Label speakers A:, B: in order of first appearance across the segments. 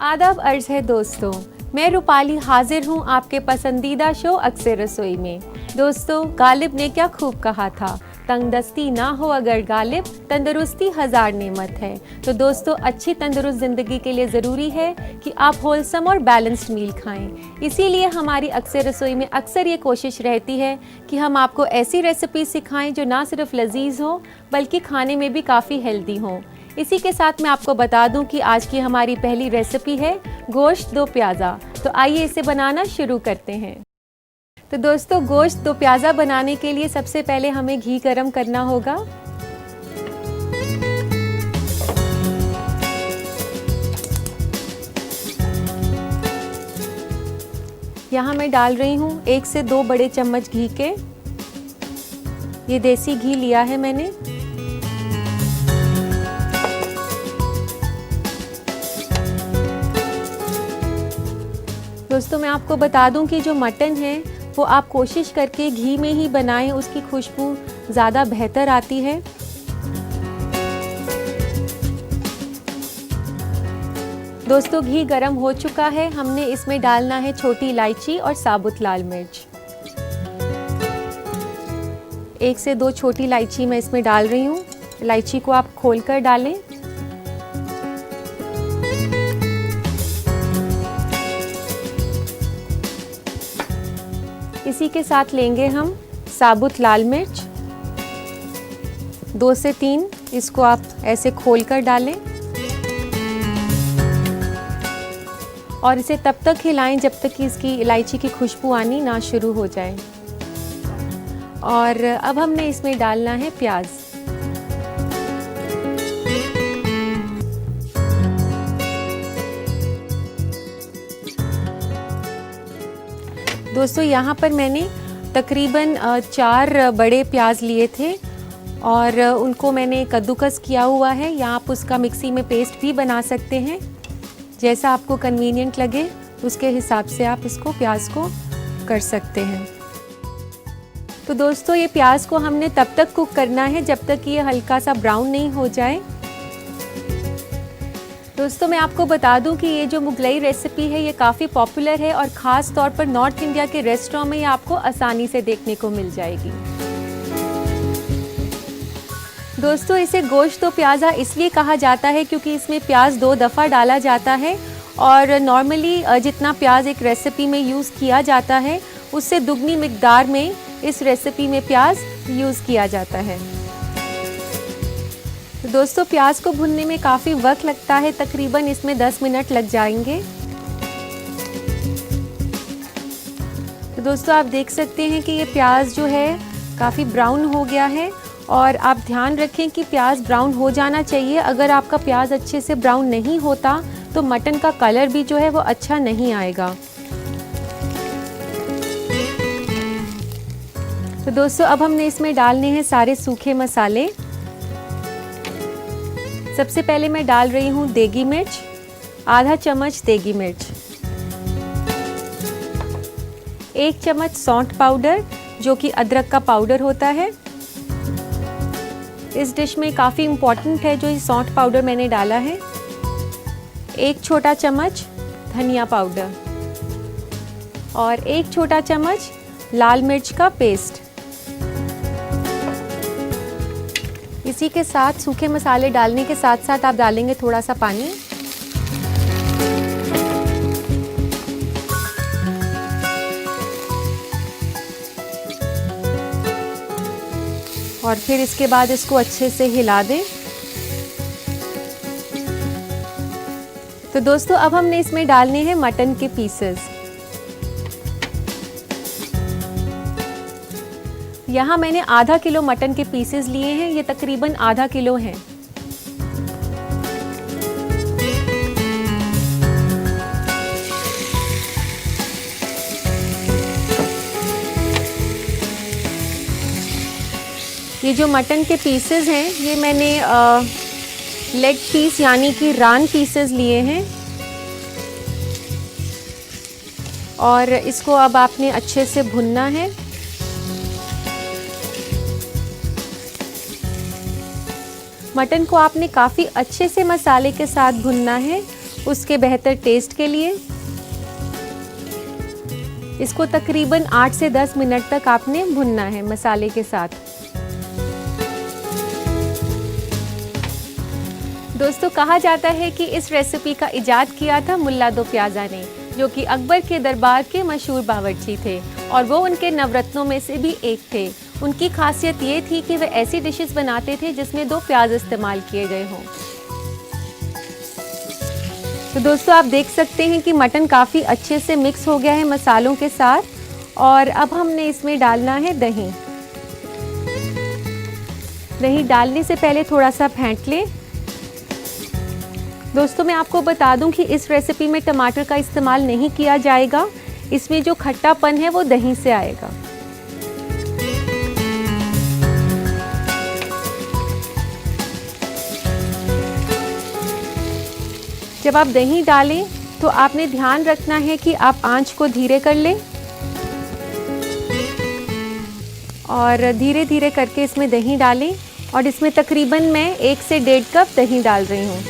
A: आदाब अर्ज है दोस्तों, मैं रूपाली हाजिर हूँ आपके पसंदीदा शो अक्सर रसोई में। दोस्तों, गालिब ने क्या खूब कहा था, तंगदस्ती ना हो अगर गालिब, तंदुरुस्ती हज़ार नेमत है। तो दोस्तों, अच्छी तंदुरुस्त ज़िंदगी के लिए ज़रूरी है कि आप होलसम और बैलेंस्ड मील खाएं। इसीलिए हमारी अक्सर रसोई में अक्सर ये कोशिश रहती है कि हम आपको ऐसी रेसिपी सिखाएं जो ना सिर्फ लजीज हो बल्कि खाने में भी काफ़ी हेल्दी हों। इसी के साथ मैं आपको बता दूं कि आज की हमारी पहली रेसिपी है गोश्त दो प्याज़ा। तो आइए इसे बनाना शुरू करते हैं। तो दोस्तों, गोश्त दो प्याज़ा बनाने के लिए सबसे पहले हमें घी गरम करना होगा। यहाँ मैं डाल रही हूँ 1 से 2 बड़े चम्मच घी के। ये देसी घी लिया है मैंने। दोस्तों, मैं आपको बता दूं कि जो मटन है वो आप कोशिश करके घी में ही बनाएं, उसकी खुशबू ज़्यादा बेहतर आती है। दोस्तों, घी गरम हो चुका है। हमने इसमें डालना है छोटी इलायची और साबुत लाल मिर्च। 1 से 2 छोटी इलायची मैं इसमें डाल रही हूँ। इलायची को आप खोलकर डालें। इसी के साथ लेंगे हम साबुत लाल मिर्च, 2 से 3। इसको आप ऐसे खोलकर डालें और इसे तब तक हिलाएं जब तक कि इसकी इलायची की खुशबू आनी ना शुरू हो जाए। और अब हमने इसमें डालना है प्याज। दोस्तों, यहाँ पर मैंने तकरीबन 4 बड़े प्याज लिए थे और उनको मैंने कद्दूकस किया हुआ है। या आप उसका मिक्सी में पेस्ट भी बना सकते हैं, जैसा आपको कन्वीनियंट लगे उसके हिसाब से आप इसको प्याज को कर सकते हैं। तो दोस्तों, ये प्याज को हमने तब तक कुक करना है जब तक कि ये हल्का सा ब्राउन नहीं हो जाए। दोस्तों, मैं आपको बता दूं कि ये जो मुगलई रेसिपी है ये काफ़ी पॉपुलर है और ख़ास तौर पर नॉर्थ इंडिया के रेस्टोरेंट में ये आपको आसानी से देखने को मिल जाएगी। दोस्तों, इसे गोश्त दो प्याज़ा इसलिए कहा जाता है क्योंकि इसमें प्याज 2 दफ़ा डाला जाता है और नॉर्मली जितना प्याज एक रेसिपी में यूज़ किया जाता है उससे दुगनी मिकदार में इस रेसिपी में प्याज यूज़ किया जाता है। तो दोस्तों, प्याज को भुनने में काफ़ी वक्त लगता है, तकरीबन इसमें 10 मिनट लग जाएंगे। तो दोस्तों, आप देख सकते हैं कि ये प्याज जो है काफ़ी ब्राउन हो गया है और आप ध्यान रखें कि प्याज ब्राउन हो जाना चाहिए। अगर आपका प्याज अच्छे से ब्राउन नहीं होता तो मटन का कलर भी जो है वो अच्छा नहीं आएगा। तो दोस्तों, अब हमने इसमें डालने हैं सारे सूखे मसाले। सबसे पहले मैं डाल रही हूँ देगी मिर्च, आधा चम्मच देगी मिर्च, 1 चम्मच सौंठ पाउडर जो कि अदरक का पाउडर होता है। इस डिश में काफ़ी इम्पॉर्टेंट है जो ये सौंठ पाउडर मैंने डाला है। 1 छोटा चम्मच धनिया पाउडर और 1 छोटा चम्मच लाल मिर्च का पेस्ट। इसी के साथ सूखे मसाले डालने के साथ साथ आप डालेंगे थोड़ा सा पानी। और फिर इसके बाद इसको अच्छे से हिला दें। तो दोस्तों, अब हमने इसमें डालने हैं मटन के पीसेस। यहाँ मैंने आधा किलो मटन के पीसेस लिए हैं, ये तकरीबन आधा किलो हैं। ये जो मटन के पीसेस हैं ये मैंने लेग पीस यानी कि रान पीसेस लिए हैं और इसको अब आपने अच्छे से भुनना है। मटन को आपने काफ़ी अच्छे से मसाले के साथ भुनना है उसके बेहतर टेस्ट के लिए। इसको तकरीबन 8 से 10 मिनट तक आपने भुनना है मसाले के साथ। दोस्तों, कहा जाता है कि इस रेसिपी का इजाद किया था मुल्ला दो प्याज़ा ने, जो कि अकबर के दरबार के मशहूर बावर्ची थे और वो उनके नवरत्नों में से भी एक थे। उनकी खासियत ये थी कि वे ऐसी डिशेस बनाते थे जिसमें 2 प्याज इस्तेमाल किए गए हों। तो दोस्तों, आप देख सकते हैं कि मटन काफ़ी अच्छे से मिक्स हो गया है मसालों के साथ और अब हमने इसमें डालना है दही। दही डालने से पहले थोड़ा सा फेंट लें। दोस्तों, मैं आपको बता दूं कि इस रेसिपी में टमाटर का इस्तेमाल नहीं किया जाएगा। इसमें जो खट्टापन है वो दही से आएगा। जब आप दही डालें तो आपने ध्यान रखना है कि आप आंच को धीरे कर लें और धीरे धीरे करके इसमें दही डालें। और इसमें तकरीबन मैं 1 से 1.5 कप दही डाल रही हूँ।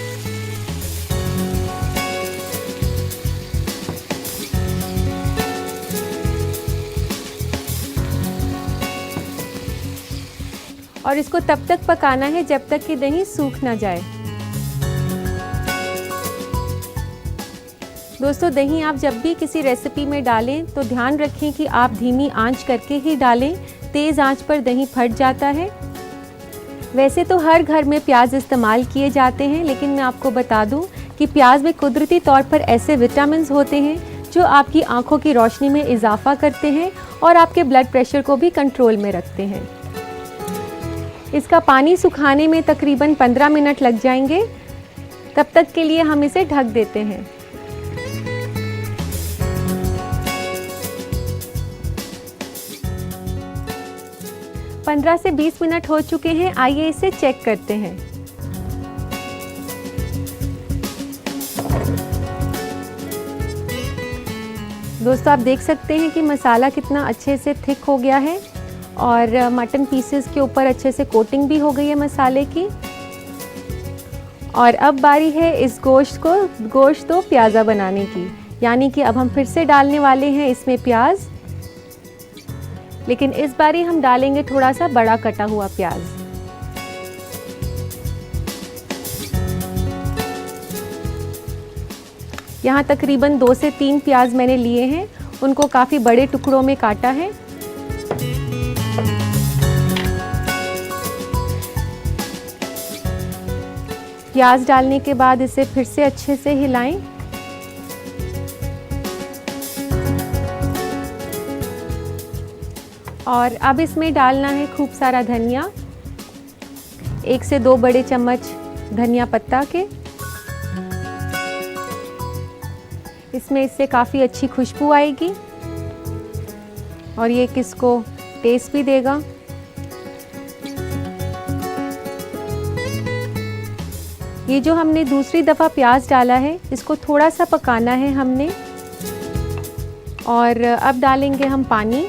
A: और इसको तब तक पकाना है जब तक कि दही सूख ना जाए। दोस्तों, दही आप जब भी किसी रेसिपी में डालें तो ध्यान रखें कि आप धीमी आंच करके ही डालें। तेज़ आंच पर दही फट जाता है। वैसे तो हर घर में प्याज इस्तेमाल किए जाते हैं, लेकिन मैं आपको बता दूं कि प्याज में कुदरती तौर पर ऐसे विटामिन्स होते हैं जो आपकी आंखों की रोशनी में इजाफा करते हैं और आपके ब्लड प्रेशर को भी कंट्रोल में रखते हैं। इसका पानी सुखाने में तकरीबन 15 मिनट लग जाएंगे। तब तक के लिए हम इसे ढक देते हैं। 15 से 20 मिनट हो चुके हैं। आइए इसे चेक करते हैं। दोस्तों, आप देख सकते हैं कि मसाला कितना अच्छे से थिक हो गया है और मटन पीसेस के ऊपर अच्छे से कोटिंग भी हो गई है मसाले की। और अब बारी है इस गोश्त तो प्याज़ा बनाने की, यानी कि अब हम फिर से डालने वाले हैं इसमें प्याज, लेकिन इस बारी हम डालेंगे थोड़ा सा बड़ा कटा हुआ प्याज। यहाँ तकरीबन 2 से 3 प्याज मैंने लिए हैं, उनको काफ़ी बड़े टुकड़ों में काटा है। प्याज डालने के बाद इसे फिर से अच्छे से हिलाएं। और अब इसमें डालना है खूब सारा धनिया, 1 से 2 बड़े चम्मच धनिया पत्ता के। इसमें इससे काफ़ी अच्छी खुशबू आएगी और ये किसको टेस्ट भी देगा। ये जो हमने दूसरी दफ़ा प्याज डाला है, इसको थोड़ा सा पकाना है हमने। और अब डालेंगे हम पानी,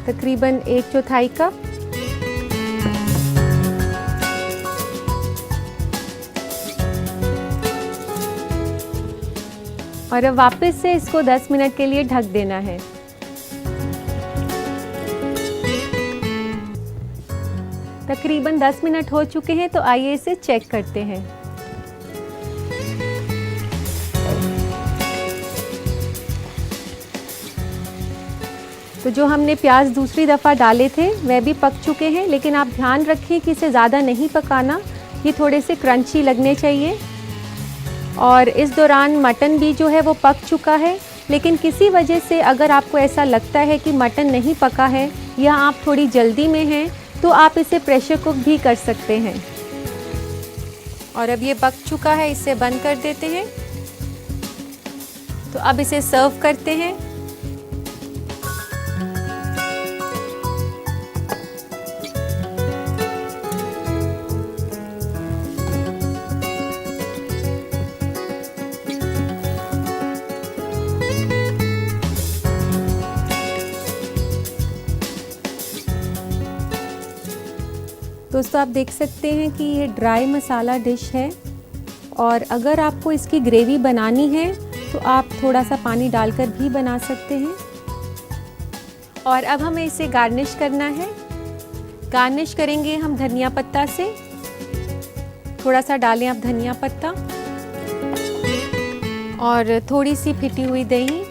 A: तकरीबन 1/4 कप। और अब वापस से इसको 10 मिनट के लिए ढक देना है। तकरीबन 10 मिनट हो चुके हैं, तो आइए इसे चेक करते हैं। तो जो हमने प्याज दूसरी दफ़ा डाले थे वह भी पक चुके हैं, लेकिन आप ध्यान रखें कि इसे ज़्यादा नहीं पकाना, ये थोड़े से क्रंची लगने चाहिए। और इस दौरान मटन भी जो है वो पक चुका है, लेकिन किसी वजह से अगर आपको ऐसा लगता है कि मटन नहीं पका है या आप थोड़ी जल्दी में हैं, तो आप इसे प्रेशर कुक भी कर सकते हैं। और अब ये पक चुका है, इसे बंद कर देते हैं। तो अब इसे सर्व करते हैं। दोस्तों, आप देख सकते हैं कि ये ड्राई मसाला डिश है और अगर आपको इसकी ग्रेवी बनानी है तो आप थोड़ा सा पानी डालकर भी बना सकते हैं। और अब हमें इसे गार्निश करना है। गार्निश करेंगे हम धनिया पत्ता से। थोड़ा सा डालें आप धनिया पत्ता और थोड़ी सी फिटी हुई दही।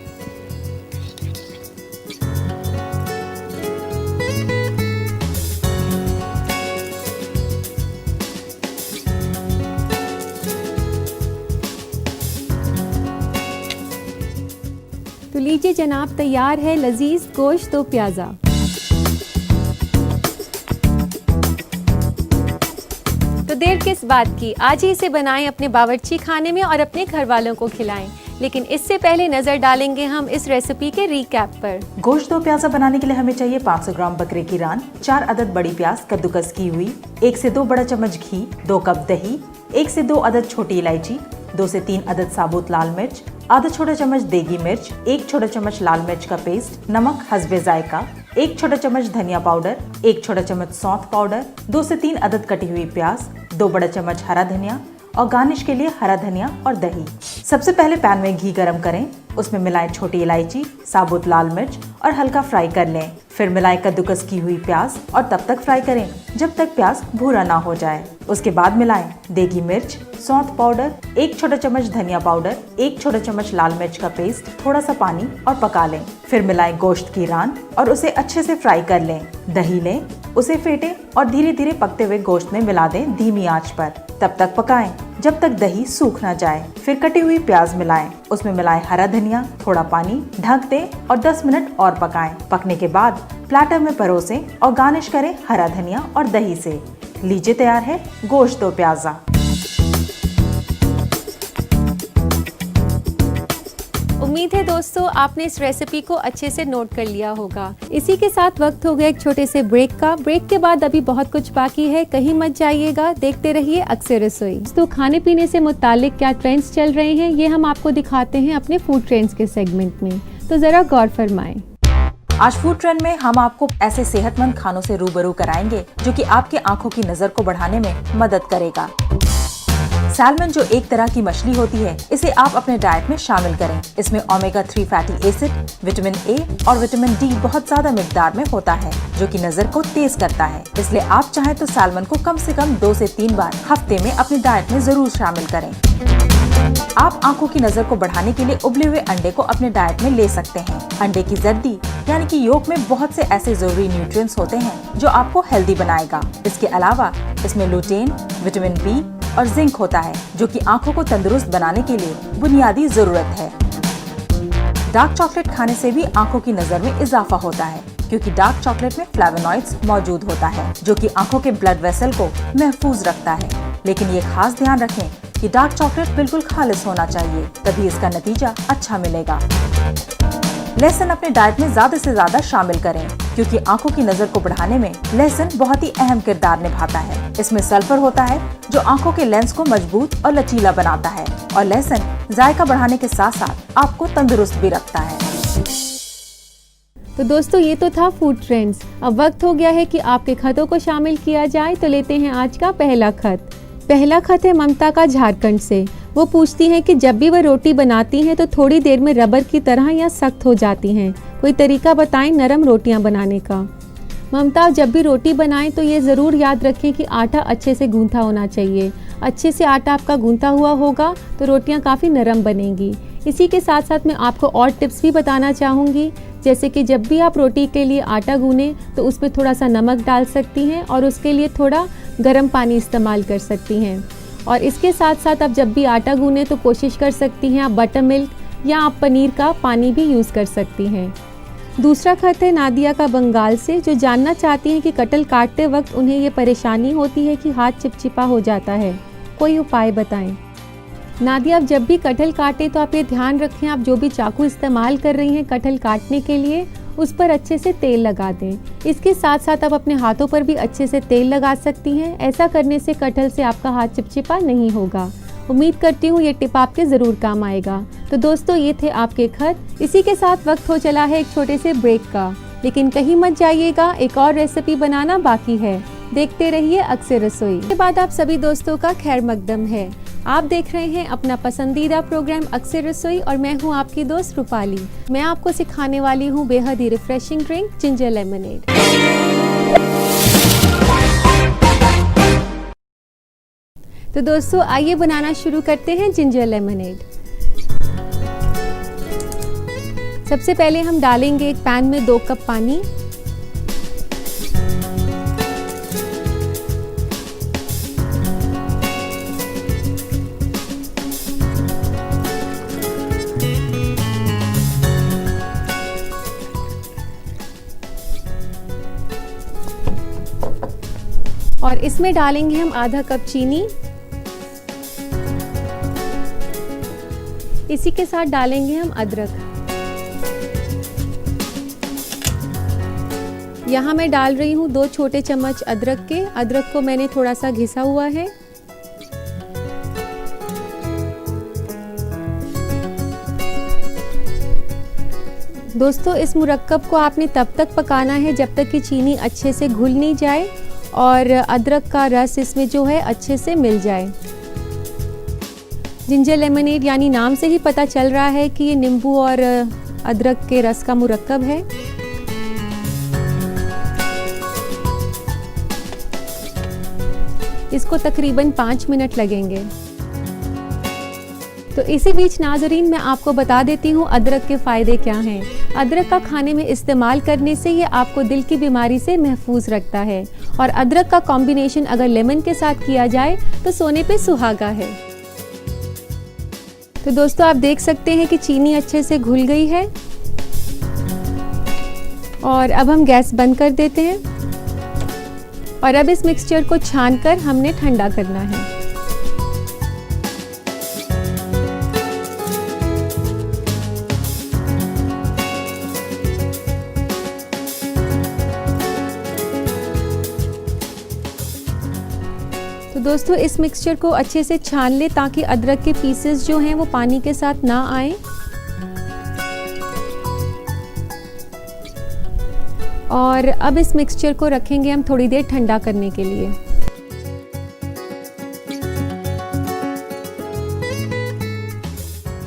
A: तो लीजिए जनाब, तैयार है लजीज गोश्त दो प्याज़ा। तो देर किस बात की, आज ही इसे बनाएं अपने बावर्ची खाने में और अपने घर वालों को खिलाएं। लेकिन इससे पहले नजर डालेंगे हम इस रेसिपी के रिकैप पर।
B: गोश्त दो प्याज़ा बनाने के लिए हमें चाहिए 500 ग्राम बकरे की रान, 4 अदद बड़ी प्याज कद्दूकस की हुई, 1 से 2 बड़ा चम्मच घी, 2 कप दही, 1 से 2 अदद छोटी इलायची, 2 से 3 अदद साबुत लाल मिर्च, आधा छोटा चम्मच देगी मिर्च, 1 छोटा चम्मच लाल मिर्च का पेस्ट, नमक हस्बे जायका, 1 छोटा चम्मच धनिया पाउडर, 1 छोटा चम्मच सौंफ पाउडर, 2 से 3 अदद कटी हुई प्याज, 2 बड़ा चम्मच हरा धनिया और गार्निश के लिए हरा धनिया और दही। सबसे पहले पैन में घी गरम करें, उसमें मिलाएं छोटी इलायची, साबुत लाल मिर्च और हल्का फ्राई कर लें। फिर मिलाएं कद्दूकस की हुई प्याज और तब तक फ्राई करें जब तक प्याज भूरा ना हो जाए। उसके बाद मिलाएं देगी मिर्च, सौंफ पाउडर, 1 छोटा चम्मच धनिया पाउडर, 1 छोटा चम्मच लाल मिर्च का पेस्ट, थोड़ा सा पानी और पका लें। फिर मिलाएं गोश्त की रान और उसे अच्छे से फ्राई कर लें। दही लें, उसे फेंटें और धीरे धीरे पकते हुए गोश्त में मिला दें धीमी आंच पर। तब तक पकाएं जब तक दही सूख ना जाए। फिर कटी हुई प्याज मिलाएं, उसमें मिलाएं हरा धनिया, थोड़ा पानी, ढक दें और 10 मिनट और पकाएं। पकने के बाद प्लेटर में परोसें और गार्निश करें हरा धनिया और दही से। लीजिए तैयार है गोश्त दो प्याज़ा।
A: उम्मीद है दोस्तों आपने इस रेसिपी को अच्छे से नोट कर लिया होगा। इसी के साथ वक्त हो गया एक छोटे से ब्रेक का। ब्रेक के बाद अभी बहुत कुछ बाकी है, कहीं मत जाइएगा, देखते रहिए अक्सर रसोई। तो खाने पीने से मुतालिक क्या ट्रेंड्स चल रहे हैं ये हम आपको दिखाते हैं अपने फूड ट्रेंड्स के सेगमेंट में, तो जरा गौर फरमाएं।
B: आज फूड ट्रेंड में हम आपको ऐसे सेहतमंद खानों से रूबरू कराएंगे जो कि आपकी आंखों की नजर को बढ़ाने में मदद करेगा। सैल्मन जो एक तरह की मछली होती है, इसे आप अपने डाइट में शामिल करें। इसमें omega 3 fatty acid, vitamin A और विटामिन डी बहुत ज्यादा मिकदार में होता है जो कि नजर को तेज करता है। इसलिए आप चाहें तो सैल्मन को कम से कम 2 से 3 बार हफ्ते में अपनी डाइट में जरूर शामिल करें। आप आंखों की नजर को बढ़ाने के लिए उबले हुए अंडे को अपने डाइट में ले सकते हैं। अंडे की जर्दी यानी कि योक में बहुत से ऐसे जरूरी न्यूट्रिएंट्स होते हैं जो आपको हेल्दी बनाएगा। इसके अलावा इसमें लुटेन, विटामिन बी और जिंक होता है जो कि आंखों को तंदुरुस्त बनाने के लिए बुनियादी जरूरत है। डार्क चॉकलेट खाने से भी आंखों की नजर में इजाफा होता है क्योंकि डार्क चॉकलेट में फ्लेवोनॉइड्स मौजूद होता है जो कि आंखों के ब्लड वेसल को महफूज रखता है। लेकिन ये खास ध्यान रखें कि डार्क चॉकलेट बिल्कुल खालिस होना चाहिए, तभी इसका नतीजा अच्छा मिलेगा। लहसुन अपने डाइट में ज्यादा से ज्यादा शामिल करें क्योंकि आंखों की नजर को बढ़ाने में लहसुन बहुत ही अहम किरदार निभाता है। इसमें सल्फर होता है जो आंखों के लेंस को मजबूत और लचीला बनाता है और लहसुन जायका बढ़ाने के साथ साथ आपको तंदुरुस्त भी रखता है।
A: तो दोस्तों ये तो था फूड ट्रेंड्स। अब वक्त हो गया है कि आपके खतों को शामिल किया जाए, तो लेते हैं आज का पहला खत। पहला खत है ममता का झारखंड से। वो पूछती हैं कि जब भी वह रोटी बनाती हैं तो थोड़ी देर में रबर की तरह या सख्त हो जाती हैं, कोई तरीका बताएं नरम रोटियां बनाने का। ममता, जब भी रोटी बनाएं तो ये ज़रूर याद रखें कि आटा अच्छे से गूंथा होना चाहिए। अच्छे से आटा आपका गूंथा हुआ होगा तो रोटियां काफ़ी नरम बनेंगी। इसी के साथ साथ मैं आपको और टिप्स भी बताना चाहूँगी, जैसे कि जब भी आप रोटी के लिए आटा गूनें तो उसमें थोड़ा सा नमक डाल सकती हैं और उसके लिए थोड़ा गर्म पानी इस्तेमाल कर सकती हैं। और इसके साथ साथ आप जब भी आटा गूनें तो कोशिश कर सकती हैं आप बटर मिल्क या आप पनीर का पानी भी यूज़ कर सकती हैं। दूसरा खत है नादिया का बंगाल से, जो जानना चाहती हैं कि कटहल काटते वक्त उन्हें ये परेशानी होती है कि हाथ चिपचिपा हो जाता है, कोई उपाय बताएं। नादिया, आप जब भी कटहल काटें तो आप ये ध्यान रखें आप जो भी चाकू इस्तेमाल कर रही हैं कटहल काटने के लिए उस पर अच्छे से तेल लगा दें। इसके साथ साथ आप अपने हाथों पर भी अच्छे से तेल लगा सकती हैं। ऐसा करने से कटहल से आपका हाथ चिपचिपा नहीं होगा। उम्मीद करती हूँ ये टिप आपके ज़रूर काम आएगा। तो दोस्तों ये थे आपके खत। इसी के साथ वक्त हो चला है एक छोटे से ब्रेक का, लेकिन कहीं मत जाइएगा, एक और रेसिपी बनाना बाकी है। देखते रहिए अक्सर रसोई। के बाद आप सभी दोस्तों का खैर मकदम है। आप देख रहे हैं अपना पसंदीदा प्रोग्राम अक्सर रसोई और मैं हूं आपकी दोस्त रूपाली। मैं आपको सिखाने वाली हूं बेहद ही रिफ्रेशिंग ड्रिंक जिंजर लेमनेड। तो दोस्तों आइए बनाना शुरू करते हैं जिंजर लेमनेड। सबसे पहले हम डालेंगे एक पैन में 2 कप पानी। और इसमें डालेंगे हम आधा कप चीनी। इसी के साथ डालेंगे हम अदरक। यहाँ मैं डाल रही हूँ 2 छोटे चम्मच अदरक के। अदरक को मैंने थोड़ा सा घिसा हुआ है। दोस्तों इस मुरक्कब को आपने तब तक पकाना है जब तक कि चीनी अच्छे से घुल नहीं जाए और अदरक का रस इसमें जो है अच्छे से मिल जाए। जिंजर लेमनेड यानी नाम से ही पता चल रहा है कि ये नींबू और अदरक के रस का मुरक्कब है। इसको तकरीबन 5 मिनट लगेंगे। तो इसी बीच नाज़रीन मैं आपको बता देती हूँ अदरक के फ़ायदे क्या हैं। अदरक का खाने में इस्तेमाल करने से ये आपको दिल की बीमारी से महफूज रखता है और अदरक का कॉम्बिनेशन अगर लेमन के साथ किया जाए तो सोने पे सुहागा है। तो दोस्तों आप देख सकते हैं कि चीनी अच्छे से घुल गई है और अब हम गैस बंद कर देते हैं और अब इस मिक्सचर को छानकर हमने ठंडा करना है। तो दोस्तों इस मिक्सचर को अच्छे से छान ले ताकि अदरक के पीसेस जो हैं वो पानी के साथ ना आए। और अब इस मिक्सचर को रखेंगे हम थोड़ी देर ठंडा करने के लिए।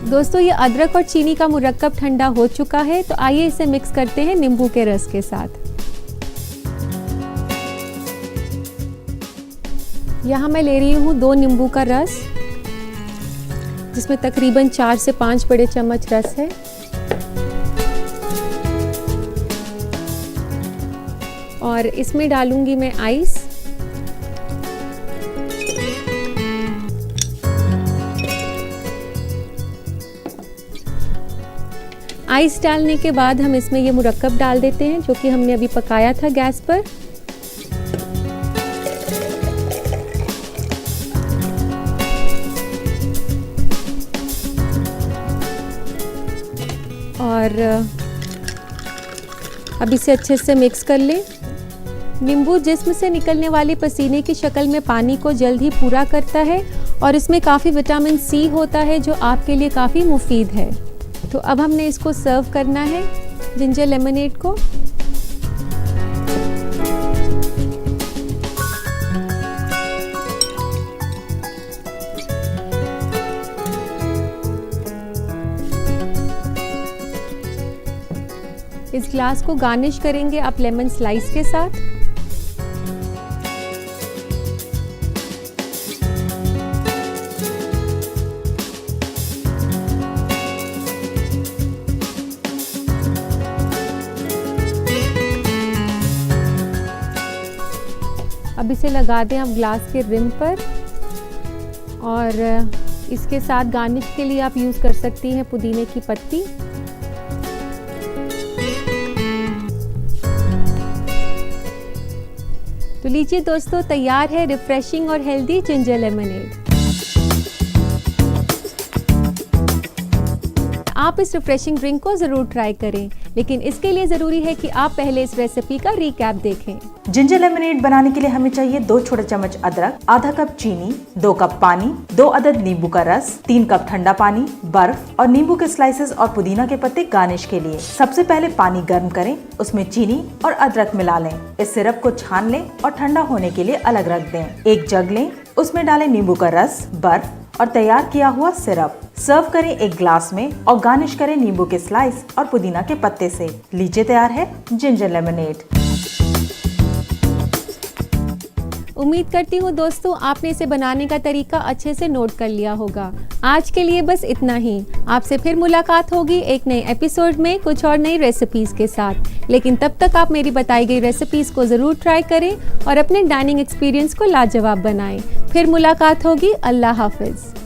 A: दोस्तों ये अदरक और चीनी का मुरक्कब ठंडा हो चुका है। तो आइए इसे मिक्स करते हैं नींबू के रस के साथ। यहाँ मैं ले रही हूँ 2 नींबू का रस जिसमें तकरीबन 4 से 5 बड़े चम्मच रस है। और इसमें डालूंगी मैं आइस। आइस डालने के बाद हम इसमें ये मुरक्कब डाल देते हैं जो कि हमने अभी पकाया था गैस पर। और अब इसे अच्छे से मिक्स कर लें। नींबू जिस्म से निकलने वाले पसीने की शक्ल में पानी को जल्द ही पूरा करता है और इसमें काफ़ी विटामिन सी होता है जो आपके लिए काफ़ी मुफीद है। तो अब हमने इसको सर्व करना है जिंजर लेमनेड को। इस ग्लास को गार्निश करेंगे आप लेमन स्लाइस के साथ। अब इसे लगा दें आप ग्लास के रिम पर और इसके साथ गार्निश के लिए आप यूज़ कर सकती हैं पुदीने की पत्ती। तो लीजिए दोस्तों तैयार है रिफ्रेशिंग और हेल्दी जिंजर लेमनेड। आप इस रिफ्रेशिंग ड्रिंक को ज़रूर ट्राई करें, लेकिन इसके लिए ज़रूरी है कि आप पहले इस रेसिपी का रिकैप देखें।
B: जिंजर लेमनेड बनाने के लिए हमें चाहिए 2 छोटे चम्मच अदरक, आधा कप चीनी, 2 कप पानी, 2 अदद नींबू का रस, 3 कप ठंडा पानी, बर्फ और नींबू के स्लाइसेस और पुदीना के पत्ते गार्निश के लिए। सबसे पहले पानी गर्म करें, उसमें चीनी और अदरक मिला लें। इस सिरप को छान लें और ठंडा होने के लिए अलग रख दें। एक जग लें, उसमें डालें नींबू का रस, बर्फ और तैयार किया हुआ सिरप। सर्व करें एक ग्लास में और गार्निश करें नींबू के स्लाइस और पुदीना के पत्ते से। लीजिए तैयार है जिंजर लेमनेड।
A: उम्मीद करती हूँ दोस्तों आपने इसे बनाने का तरीका अच्छे से नोट कर लिया होगा। आज के लिए बस इतना ही। आपसे फिर मुलाकात होगी एक नए एपिसोड में कुछ और नई रेसिपीज के साथ। लेकिन तब तक आप मेरी बताई गई रेसिपीज को ज़रूर ट्राई करें और अपने डाइनिंग एक्सपीरियंस को लाजवाब बनाएं। फिर मुलाकात होगी। अल्लाह हाफिज़।